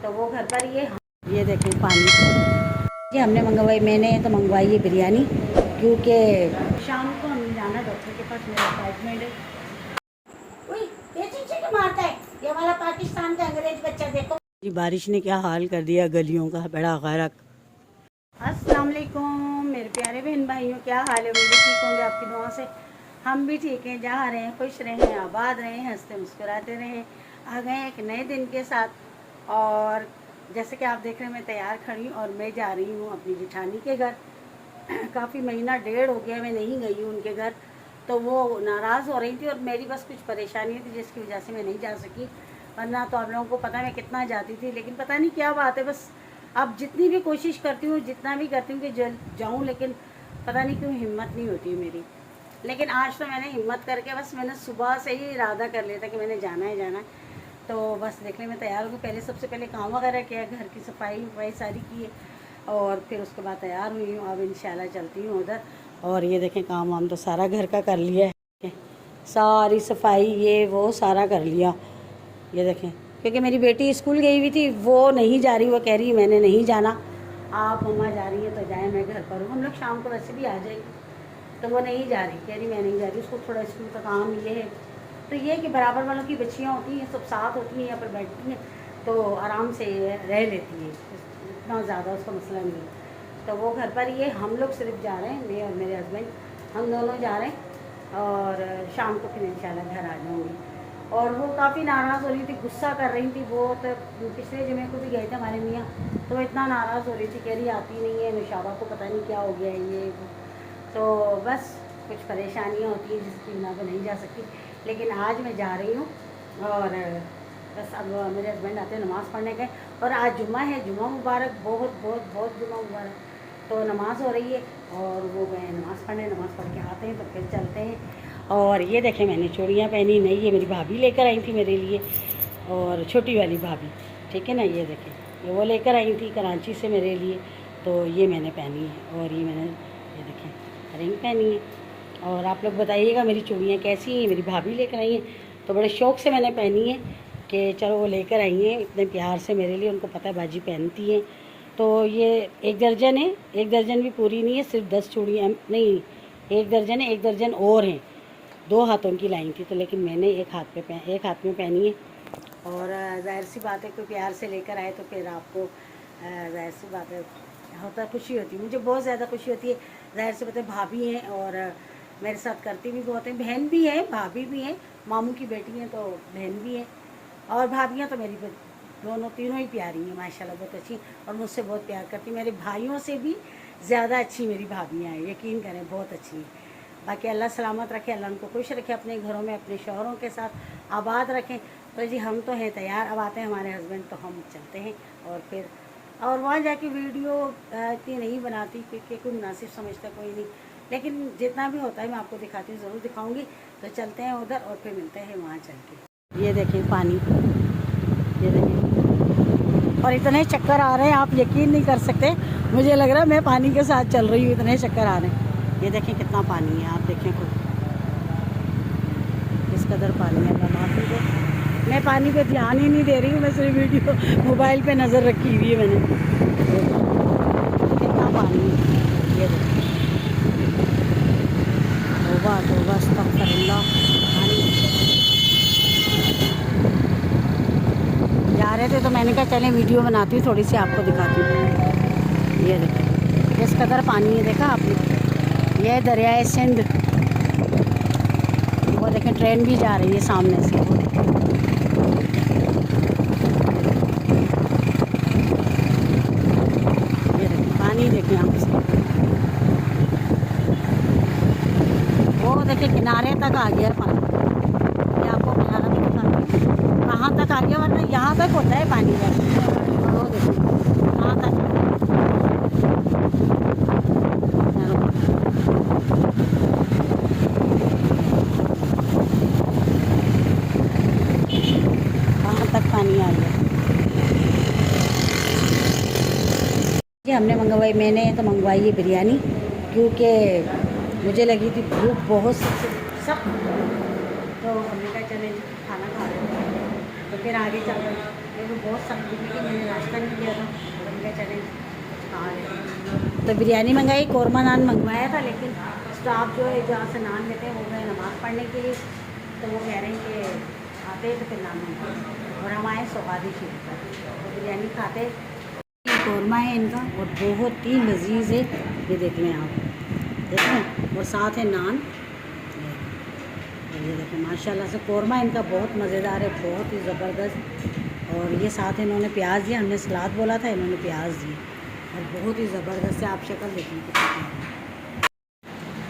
तो वो घर पर ये देखें पानी जी हमने मंगवाई, मैंने तो मंगवाई है बिरयानी, क्योंकि शाम को हमें जाना डॉक्टर के पास, मेरा अपॉइंटमेंट है। ये चीज़ क्यों मारता है, ये वाला पाकिस्तान का अंग्रेज बच्चा देखो जी। बारिश ने क्या हाल कर दिया गलियों का, बड़ा गरक। अस्सलाम वालेकुम मेरे प्यारे बहन भाइयों, क्या हाल है? मुझे ठीक होंगे आपकी दुआ से, हम भी ठीक हैं। जहाँ रहें खुश रहें, आबाद रहें, हंसते मुस्कुराते रहें। आ गए एक नए दिन के साथ। और जैसे कि आप देख रहे हैं मैं तैयार खड़ी हूँ और मैं जा रही हूँ अपनी जेठानी के घर। काफ़ी महीना डेढ़ हो गया मैं नहीं गई हूँ उनके घर, तो वो नाराज़ हो रही थी और मेरी बस कुछ परेशानी थी जिसकी वजह से मैं नहीं जा सकी। वरना तो आप लोगों को पता है मैं कितना जाती थी, लेकिन पता नहीं क्या बात है, बस अब जितनी भी कोशिश करती हूँ, जितना भी करती हूँ कि जाऊँ, लेकिन पता नहीं क्यों हिम्मत नहीं होती मेरी। लेकिन आज तो मैंने हिम्मत करके बस मैंने सुबह से ही इरादा कर लिया था कि मैंने जाना है जाना है। तो बस देखने में तैयार हो गई। पहले सबसे पहले काम वगैरह किया, घर की सफाई वफाई सारी की है, और फिर उसके बाद तैयार हुई हूँ। अब इंशाल्लाह चलती हूँ उधर। और ये देखें काम वाम तो सारा घर का कर लिया है, सारी सफाई ये वो सारा कर लिया। ये देखें, क्योंकि मेरी बेटी स्कूल गई हुई थी, वो नहीं जा रही, वो कह रही मैंने नहीं जाना, आप मम्मा जा रही है तो जाए, मैं घर पर हूँ। हम लोग शाम को वैसे भी आ जाएंगे, तो वो नहीं जा रही, कह रही मैं नहीं जा रही, उसको थोड़ा स्कूल का काम ये है। तो ये कि बराबर वालों की बच्चियाँ होती हैं, सब साथ होती हैं, यहाँ पर बैठती हैं, तो आराम से रह लेती है, इतना ज़्यादा उसका मसला नहीं है। तो वो घर पर ये हम लोग सिर्फ जा रहे हैं, मैं और मेरे हस्बैंड, हम दोनों जा रहे हैं। और शाम को फिर इंशाल्लाह घर आ जाऊँगी। और वो काफ़ी नाराज़ हो रही थी, गुस्सा कर रही थी वो, तो पिछले जुमे को भी गए थे हमारे मियाँ, तो वो इतना नाराज़ हो रही थी, कह रही आती नहीं है, नुशाबा को पता नहीं क्या हो गया है ये वो। तो बस कुछ परेशानियाँ होती हैं जिसकी बिना पर नहीं जा सकती, लेकिन आज मैं जा रही हूँ। और बस अब मेरे हस्बैंड आते हैं नमाज़ पढ़ने गए, और आज जुम्मा है, जुम्मा मुबारक, बहुत बहुत बहुत जुम्मा मुबारक। तो नमाज़ हो रही है और वो गए नमाज़ पढ़ने, नमाज़ पढ़ के आते हैं तो फिर चलते हैं। और ये देखें मैंने चूड़ियाँ पहनी, नहीं ये मेरी भाभी लेकर आई थी मेरे लिए, और छोटी वाली भाभी, ठीक है ना। ये देखें ये वो लेकर आई थी कराची से मेरे लिए, तो ये मैंने पहनी है। और ये मैंने ये देखें रिंग पहनी है। और आप लोग बताइएगा मेरी चूड़ियाँ कैसी हैं, मेरी भाभी लेकर आई हैं, तो बड़े शौक़ से मैंने पहनी है कि चलो वो लेकर आई हैं इतने प्यार से मेरे लिए, उनको पता है बाजी पहनती हैं। तो ये 1 दर्जन है, 1 दर्जन भी पूरी नहीं है, सिर्फ 10 चूड़ियाँ नहीं, 1 दर्जन है, 1 दर्जन और हैं, 2 हाथों की लाई थी, तो लेकिन मैंने एक हाथ में पहनी है। और ज़ाहिर सी बात है कोई प्यार से लेकर आए तो फिर आपको ज़ाहिर सी बात है होता, खुशी होती है, मुझे बहुत ज़्यादा खुशी होती है। ज़ाहिर सी बात है भाभी हैं और मेरे साथ करती भी बहुत है, बहन भी है, भाभी भी हैं, मामू की बेटी हैं तो बहन भी है, और भाभियाँ तो मेरी दोनों तीनों ही प्यारी हैं माशाल्लाह, बहुत अच्छी, और मुझसे बहुत प्यार करती। मेरे भाइयों से भी ज़्यादा अच्छी मेरी भाभियाँ हैं, यकीन करें बहुत अच्छी हैं। बाकी अल्लाह सलामत रखे, अल्लाह उनको खुश रखे, अपने घरों में अपने शौहरों के साथ आबाद रखें। तो जी हम तो हैं तैयार, अब आते हैं हमारे हस्बैंड, तो हम चलते हैं। और फिर और वहाँ जाके वीडियो इतनी नहीं बनाती क्योंकि कोई मुनासिब समझता कोई नहीं, लेकिन जितना भी होता है मैं आपको दिखाती हूँ, ज़रूर दिखाऊँगी। तो चलते हैं उधर और फिर मिलते हैं वहाँ चल के। ये देखें पानी, ये देखें, और इतने चक्कर आ रहे हैं आप यकीन नहीं कर सकते, मुझे लग रहा है मैं पानी के साथ चल रही हूँ, इतने चक्कर आ रहे हैं। ये देखें कितना पानी है, आप देखें खुद इस कदर पानी है। माफ़ी को मैं पानी पे ध्यान ही नहीं दे रही हूँ, मैं सिर्फ वीडियो मोबाइल पे नज़र रखी हुई है मैंने। कितना पानी है ये देखें, तौबा अस्तगफिरुल्लाह। जा रहे थे तो मैंने कहा चलें वीडियो बनाती हूँ, थोड़ी सी आपको दिखाती हूँ। ये देखें किस कदर पानी है, देखा आपने, यह दरियाए सिंध। वो देखें ट्रेन भी जा रही है सामने से, ये देखें पानी, देखें आप से, वो देखें किनारे तक आ गया पानी। ये आपको किनारा भी दिखाती हूँ कहाँ तक आ गया, वरना यहाँ तक होता है पानी वैसे। वो देखो कहाँ तक, कहाँ तक पानी आ गया। ये हमने मंगवाई, मैंने तो मंगवाई है बिरयानी, क्योंकि मुझे लगी थी भूख बहुत सख्त, तो हमने कहा चले खाना खा रहे हैं, तो फिर आगे चल रहे हैं। मेरे को बहुत सब्जी थी, मैंने नाश्ता नहीं किया था, और हमने चले खा रहे। तो बिरयानी मंगाई, कोरमा नान मंगवाया था, लेकिन स्टाफ जो है जहाँ से नान लेते हैं वो गए नमाज़ पढ़ने के लिए, तो वो कह रहे हैं कि आते हैं तो फिर नान मंगवाए, और हम आए सौगादी शीर पर, तो बिरयानी खाते। कोरमा है इनका और बहुत ही लजीज है, ये देख लें आप, देखें, और साथ है नान, ये देखें माशाल्लाह से कोरमा इनका बहुत मज़ेदार है, बहुत ही ज़बरदस्त। और ये साथ इन्होंने प्याज दिया, हमने सलाद बोला था, इन्होंने प्याज दिए, और बहुत ही ज़बरदस्त है। आप शक्ल देखने की।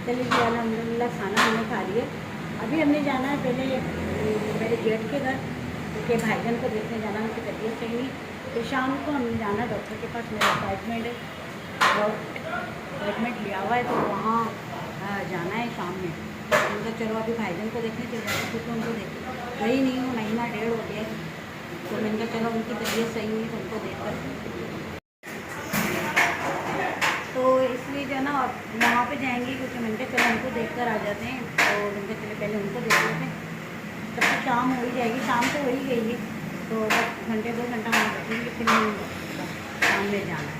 चलिए जी, अल्हम्दुलिल्लाह खाना हमने खा लिया। अभी हमने जाना है पहले मेरे जेठ के घर, क्योंकि भाईजान को देखने जाना, उनकी तबीयत सही नहीं, तो शाम को हमने जाना डॉक्टर के पास, मेरा अपॉइंटमेंट है, और अपॉइंटमेंट लिया हुआ है, तो वहाँ जाना है शाम में। उनका चलो अभी भाईजान को देखने चल जाते, क्योंकि उनको देख गई नहीं, वो महीना डेढ़ हो गया, तो मैंने कहा चलो उनकी तबीयत सही हुई तो उनको देख कर, तो इसलिए जो है ना वहाँ पे जाएंगे, क्योंकि मैंने कहा चलो उनको देख कर आ जाते हैं, तो मैंने कहा चले पहले उनको देख लेते हैं, तब तक शाम हो ही जाएगी, शाम तो हो ही गई है, तो बस घंटे 2 घंटा वहाँ बैठेंगे, फिर शाम में जाना है।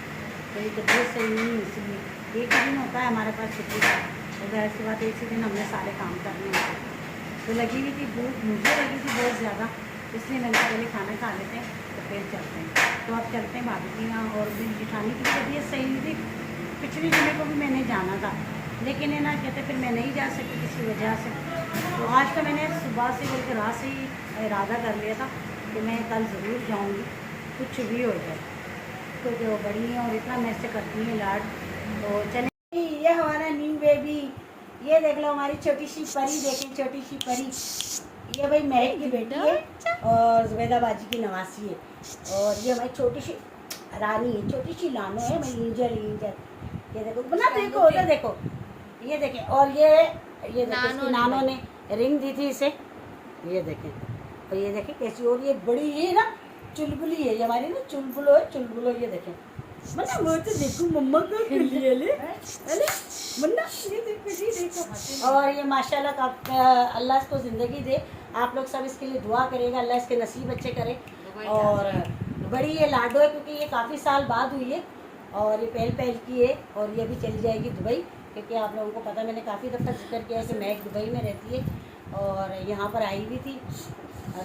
तो ये तबीयत सही नहीं है, इसलिए एक ही दिन होता है हमारे पास छुट्टी का, तो जाहिर सी बात इसी दिन हमने सारे काम करने होते हैं। तो लगी हुई थी भूख, मुझे लगी थी बहुत ज़्यादा, इसलिए मैंने पहले खाना खा लेते हैं तो फिर चलते हैं। तो अब चलते हैं भाभी के यहाँ, और भी जिठानी की तबीयत सही नहीं थी, पिछले जुमे को भी मैंने जाना था, लेकिन है ना कहते फिर मैं नहीं जा सकती किसी वजह से, तो आज तो मैंने सुबह से बल्कि रात से ही इरादा कर लिया था कि मैं कल ज़रूर जाऊँगी, कुछ भी हो जाए, तो जो बड़ी है और इतना मैं से करती है लाड। तो चले, ये हमारा न्यू बेबी, ये देख लो हमारी छोटी सी परी, देखें छोटी सी परी, ये भाई महक की बेटी है और जुबैदा बाजी की नवासी है, और ये हमारी छोटी सी रानी है, छोटी सी लानो है, मैं इंजर। ये देखो बना, देखो उधर देखो, ये देखें, और ये देखो नानो ने रिंग दी थी इसे, ये देखें, और ये देखें कैसी, और ये बड़ी है ना चुलबुली है, ये हमारी ना चुलबुलो है, चुलबुलो, ये देखें मतलब वो तो देखो मम्मा को लिए ले अरे मन्ना, ये देखो जी देखो, और ये माशाल्लाह का अल्लाह इसको ज़िंदगी दे, आप लोग सब इसके लिए दुआ करेगा, अल्लाह इसके नसीब अच्छे करे। और बड़ी ये लाडो है, क्योंकि ये काफ़ी साल बाद हुई है, और ये पहल की है, और ये भी चली जाएगी दुबई, क्योंकि आप लोगों को पता, मैंने काफ़ी दफ़ा जिक्र किया है कि मैं दुबई में रहती है, और यहाँ पर आई हुई थी,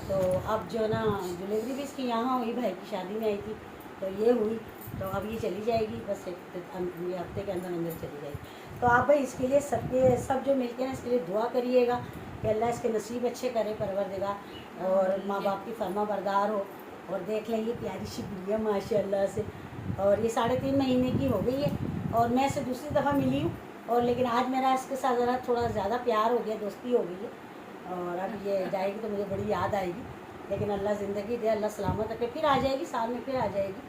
तो अब जो ना डिलीवरी भी इसकी यहाँ हुई, भाई की शादी में आई थी, तो ये हुई, तो अब ये चली जाएगी, बस ये हफ्ते के अंदर अंदर चली जाएगी। तो आप भाई इसके लिए सब जो मिलके हैं इसके लिए दुआ करिएगा कि अल्लाह इसके नसीब अच्छे करे परवरदिगार, और माँ बाप की फरमा बरदार हो। और देख लें ये प्यारी सी गुड़िया माशाल्लाह से, और ये 3.5 महीने की हो गई है, और मैं इसे दूसरी दफ़ा मिली हूँ, और लेकिन आज मेरा इसके साथ ज़रा थोड़ा ज़्यादा प्यार हो गया, दोस्ती हो गई है, और अब ये जाएगी तो मुझे बड़ी याद आएगी, लेकिन अल्लाह ज़िंदगी दे, अल्लाह सलामत रखे, फिर आ जाएगी, साल में फिर आ जाएगी,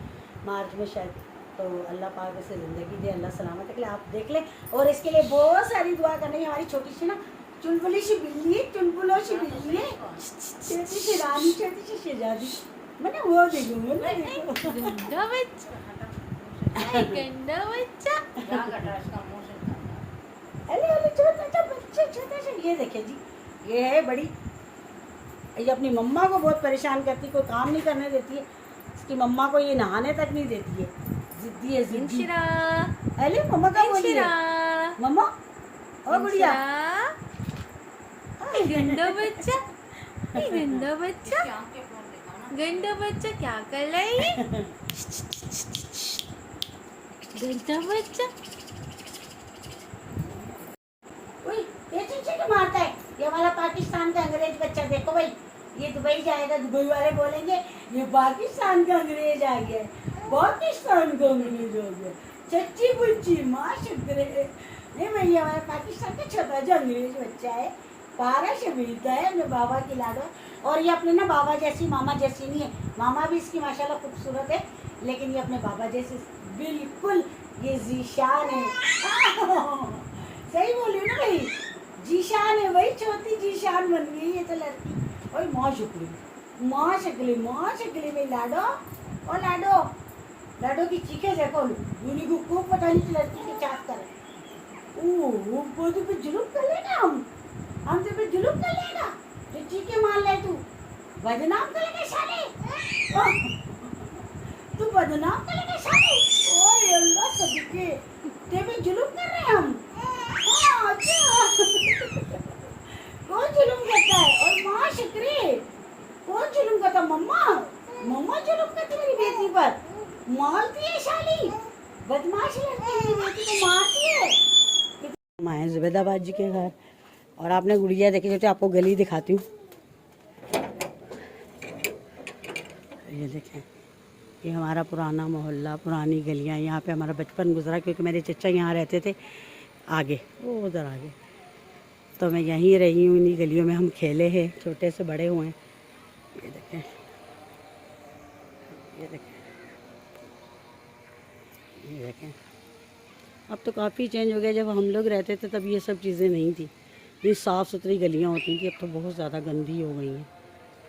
मार्च में शायद, तो अल्लाह पाक इसे ज़िंदगी दे, अल्लाह सलामत रखे। आप देख लें, और इसके लिए बहुत सारी दुआ करनी है। हमारी छोटी सी ना चुलबुली सी बिल्ली है, चुलबुलो सी बिल्ली है, छोटी सी रानी, छोटी सी शहजादी, मैंने वो देखो गंदा बच्चा अरे छोटा सा, ये देखे जी, ये है बड़ी, ये अपनी मम्मा को बहुत परेशान करती, कोई काम नहीं करने देती है, इसकी मम्मा को ये नहाने तक नहीं देती है, जिद्दी है जिद्दी। अरे मम्मा का बोलिए, मम्मा ओ गुड़िया, गंदा बच्चा, गंदा बच्चा, गंदा बच्चा क्या कर रहा है? गंदा बच्चा, ये चीज़ मारता है, ये हमारा पाकिस्तान का अंग्रेज बच्चा, देखो भाई, ये दुबई जाएगा, दुबई वाले बोलेंगे ये पाकिस्तान का अंग्रेज आ गया, पाकिस्तान का अंग्रेज हो गया, चच्ची बुच्ची माँ शुक्र है। नहीं भैया, हमारा पाकिस्तान का छोटा जो अंग्रेज बच्चा है, 12 से मिलता है अपने बाबा की लाडो, और ये अपने ना बाबा जैसी मामा जैसी नहीं है, मामा भी इसकी माशाल्लाह खूबसूरत है, लेकिन ये अपने बाबा जैसी बिल्कुल, ये जीशान है। सही बोली ना भाई, जीशान है भाई, छोटी जीशान बन गई ये तो लड़की। और माँ शुक्ली, माँ शक्ली, माँ शक्ली में लाडो, और लाडो, लाडो की चीखें देखो, दूनी को खूब पता नहीं लड़की के चाट कर, वो पे जुलूम कर लेना, हम तो पे जुलूम कर लेना, तो चीखें मार ले तू, बदनाम कर लगे शादी। तू बदनाम कर लगे शादी। ओए अल्लाह सदके, ते भी जुल्म कर रहे हैं हम। हाँ, अच्छा। कौन जुल्म करता है? और माँ शुक्री, कौन जुल्म करता? मम्मा, मम्मा जुल्म करती मेरी बेटी पर, मारती है शाली, बदमाश लड़की मेरी बेटी को मारती है। मैं जुबैदाबाद जी के घर, और आपने गुड़िया देखी, सोचे आपको गली दिखाती हूँ। ये देखें, ये हमारा पुराना मोहल्ला, पुरानी गलियाँ, यहाँ पे हमारा बचपन गुजरा, क्योंकि मेरे चचा यहाँ रहते थे आगे, वो उधर आगे, तो मैं यहीं रही हूँ, इन्हीं गलियों में हम खेले हैं, छोटे से बड़े हुए हैं। ये देखें, ये देखें, ये देखें। अब तो काफ़ी चेंज हो गया, जब हम लोग रहते थे तब ये सब चीज़ें नहीं थी, ये साफ़ सुथरी गलियाँ होती थी, अब तो बहुत ज़्यादा गंदी हो गई हैं।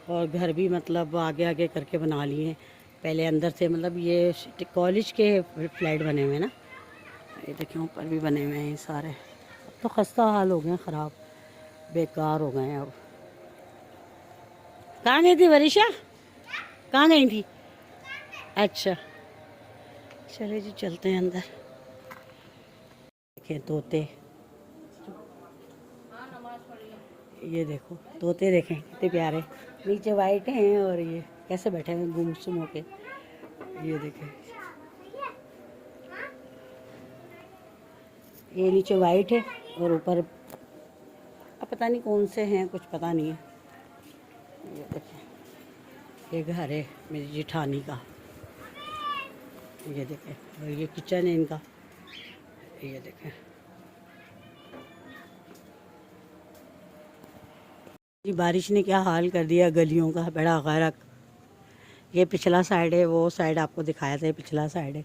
और घर भी मतलब आगे आगे करके बना लिए हैं, पहले अंदर से, मतलब ये कॉलेज के फ्लैट बने हुए हैं ना, ये देखें ऊपर भी बने हुए हैं सारे। अब तो खस्ता हाल हो गए, ख़राब, बेकार हो गए हैं। अब कहाँ गई थी वरिशा? कहाँ गई थी? अच्छा, चले जी चलते हैं अंदर। देखें तोते, ये देखो तोते देखें कितने प्यारे, नीचे वाइट हैं और ये कैसे बैठे हैं गुमसुम होके। ये देखें, ये नीचे वाइट है और ऊपर अब पता नहीं कौन से हैं, कुछ पता नहीं है। ये देखें, ये घर है मेरी जेठानी का, ये देखें, और ये किचन है इनका, ये देखें। ये बारिश ने क्या हाल कर दिया गलियों का, बड़ा गरक। ये पिछला साइड है, वो साइड आपको दिखाया था, ये पिछला साइड है।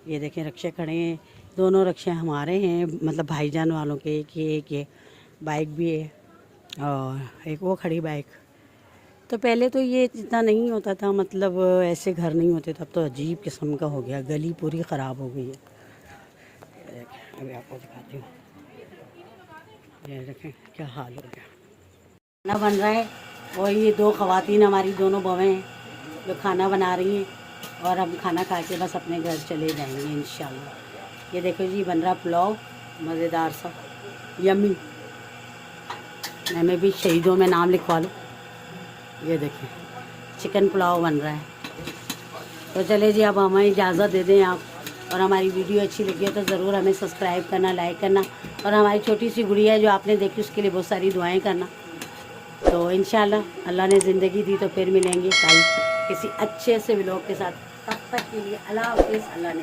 ये देखें रिक्शे खड़े हैं, दोनों रिक्शे हमारे हैं, मतलब भाईजान वालों के, एक ये बाइक भी है और एक वो खड़ी बाइक। तो पहले तो ये इतना नहीं होता था, मतलब ऐसे घर नहीं होते थे, अब तो अजीब किस्म का हो गया, गली पूरी ख़राब हो गई है। ये देखें, अभी आपको दिखाती हूँ, ये देखें क्या हाल हो गया। खाना बन रहा है और ये दो ख़वातीन हमारी, दोनों बहवें हैं जो खाना बना रही हैं, और हम खाना खा के बस अपने घर चले जाएंगे इंशाल्लाह। ये देखो जी बन रहा पुलाव, मज़ेदार सा, यम्मी। मैं भी शहीदों में नाम लिखवा लूँ। ये देखें चिकन पुलाव बन रहा है। तो चले जी, अब हमें इजाज़त दे दें आप, और हमारी वीडियो अच्छी लगी है तो ज़रूर हमें सब्सक्राइब करना, लाइक करना, और हमारी छोटी सी गुड़िया जो आपने देखी उसके लिए बहुत सारी दुआएं करना। तो इंशाल्लाह अल्लाह ने ज़िंदगी दी तो फिर मिलेंगे कल किसी अच्छे से व्लॉग के साथ। तब तक के लिए अल्लाह हाफ़िज़। अल्लाह ने